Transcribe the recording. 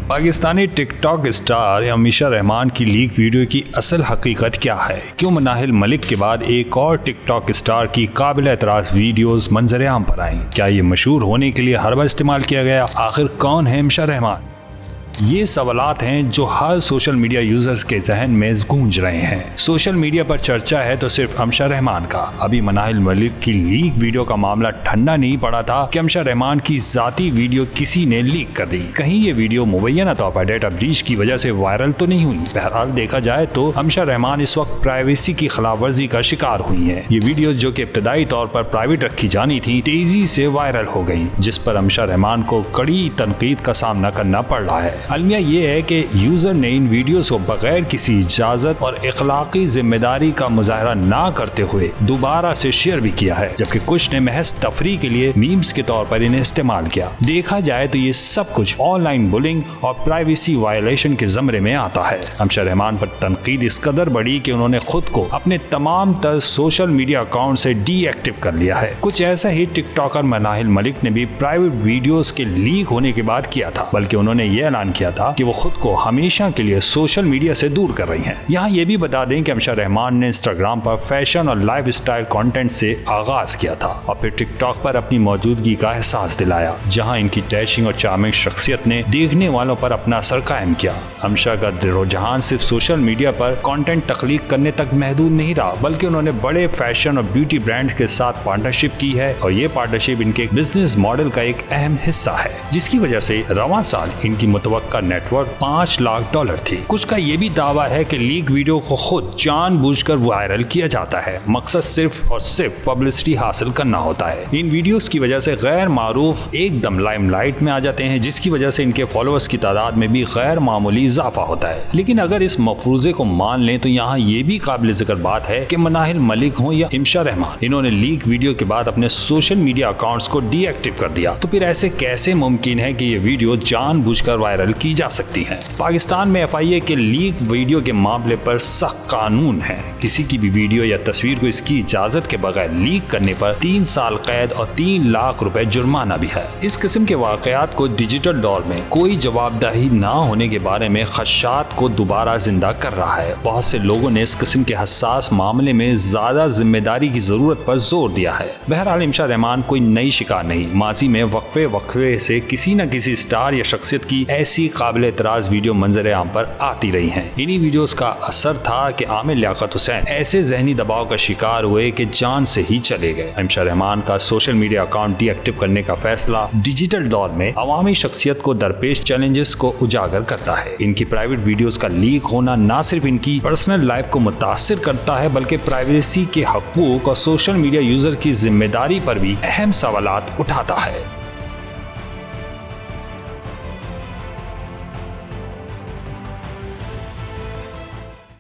پاکستانی ٹک talk star Ameesha رحمان کی leak video کی اصل حقیقت کیا ہے؟ کیوں مناہل ملک کے بعد ایک اور ٹک ٹاک اسٹار کی قابل اعتراض ویڈیوز منظر عام پر آئیں؟ کیا یہ مشہور ہونے کے لیے حربہ استعمال کیا گیا؟ آخر کون ہے امیشا رحمان؟ یہ سوالات ہیں جو ہر سوشل میڈیا یوزرز کے ذہن میں گونج رہے ہیں۔ سوشل میڈیا پر چرچا ہے تو صرف امیشا رحمان کا۔ ابھی مناہل ملک کی لیک ویڈیو کا معاملہ ٹھنڈا نہیں پڑا تھا کہ امیشا رحمان کی ذاتی ویڈیو کسی نے لیک کر دی۔ کہیں یہ ویڈیو مبینہ طور پر ڈیٹا بریچ کی وجہ سے وائرل تو نہیں ہوئی؟ بہرحال دیکھا جائے تو امیشا رحمان اس وقت پرائیویسی کی خلاف ورزی کا شکار ہوئی ہیں۔ یہ ویڈیو جو کہ ابتدائی طور پر پرائیویٹ رکھی جانی تھی تیزی سے وائرل ہو گئی، جس پر امیشا رحمان کو کڑی تنقید کا سامنا کرنا پڑ رہا ہے۔ المیہ یہ ہے کہ یوزر نے ان ویڈیوز کو بغیر کسی اجازت اور اخلاقی ذمہ داری کا مظاہرہ نہ کرتے ہوئے دوبارہ سے شیئر بھی کیا ہے، جبکہ کچھ نے محض تفریح کے لیے میمز کے طور پر انہیں استعمال کیا۔ دیکھا جائے تو یہ سب کچھ آن لائن بلنگ اور پرائیویسی وائلیشن کے زمرے میں آتا ہے۔ امیشا رحمان پر تنقید اس قدر بڑی کہ انہوں نے خود کو اپنے تمام تر سوشل میڈیا اکاؤنٹ سے ڈی ایکٹیو کر لیا ہے۔ کچھ ایسا ہی ٹک ٹاکر مناہل ملک نے بھی پرائیویٹ ویڈیوز کے لیک ہونے کے بعد کیا تھا، بلکہ انہوں نے یہ اعلان کیا تھا کہ وہ خود کو ہمیشہ کے لیے سوشل میڈیا سے دور کر رہی ہیں۔ یہاں یہ بھی بتا دیں کہ امیشا رحمان نے انسٹاگرام پر فیشن اور لائف اسٹائل کنٹینٹ سے آغاز کیا تھا اور پھر ٹک ٹاک پر اپنی موجودگی کا احساس دلایا، جہاں ان کی ڈیشنگ اور چارمنگ شخصیت نے دیکھنے والوں پر اپنا اثر قائم کیا۔ امیشا کا رجحان صرف سوشل میڈیا پر کنٹینٹ تخلیق کرنے تک محدود نہیں رہا، بلکہ انہوں نے بڑے فیشن اور بیوٹی برانڈز کے ساتھ پارٹنرشپ کی ہے، اور یہ پارٹنرشپ ان کے بزنس ماڈل کا ایک اہم حصہ ہے، جس کی وجہ سے رواں سال ان کی متوقع نیٹ ورتھ $5 لاکھ تھی۔ کچھ کا یہ بھی دعویٰ ہے کہ لیک ویڈیو کو خود جان بوجھ کر وائرل کیا جاتا ہے، مقصد صرف اور صرف پبلسٹی حاصل کرنا ہوتا ہے۔ ان ویڈیوز کی وجہ سے غیر معروف ایک دم لائم لائٹ میں آ جاتے ہیں، جس کی وجہ سے ان کے فالوورز کی تعداد میں بھی غیر معمولی اضافہ ہوتا ہے۔ لیکن اگر اس مفروضے کو مان لیں تو یہاں یہ بھی قابل ذکر بات ہے کہ مناہل ملک ہوں یا امیشا رحمان، انہوں نے لیک ویڈیو کے بعد اپنے سوشل میڈیا اکاؤنٹس کو ڈی ایکٹیو کر دیا، تو پھر ایسے کیسے ممکن ہے کہ یہ ویڈیو جان بوجھ کر وائرل کی جا سکتی ہیں؟ پاکستان میں FIA کے لیک ویڈیو کے معاملے پر سخت قانون ہے۔ کسی کی بھی ویڈیو یا تصویر کو اس کی اجازت کے بغیر لیک کرنے پر 3 سال قید اور $3 لاکھ جرمانہ بھی ہے۔ اس قسم کے واقعات کو ڈیجیٹل دور میں کوئی جواب دہی نہ ہونے کے بارے میں خدشات کو دوبارہ زندہ کر رہا ہے۔ بہت سے لوگوں نے اس قسم کے حساس معاملے میں زیادہ ذمہ داری کی ضرورت پر زور دیا ہے۔ بہرحال امیشا رحمان کوئی نئی شکار نہیں، ماضی میں وقفے سے کسی نہ کسی اسٹار یا شخصیت کی ایسی قابل اعتراض ویڈیو منظر عام پر آتی رہی ہیں۔ انہی ویڈیوز کا اثر تھا کہ عامر لیاقت حسین ایسے ذہنی دباؤ کا شکار ہوئے کہ جان سے ہی چلے گئے۔ امیشا رحمان کا social media account D active کرنے کا فیصلہ ڈیجیٹل دور میں عوامی شخصیت کو درپیش چیلنجز کو اجاگر کرتا ہے۔ ان کی پرائیویٹ ویڈیوز کا لیک ہونا نہ صرف ان کی پرسنل لائف کو متاثر کرتا ہے، بلکہ پرائیویسی کے حقوق اور سوشل میڈیا یوزر کی ذمہ داری پر بھی اہم سوالات اٹھاتا ہے۔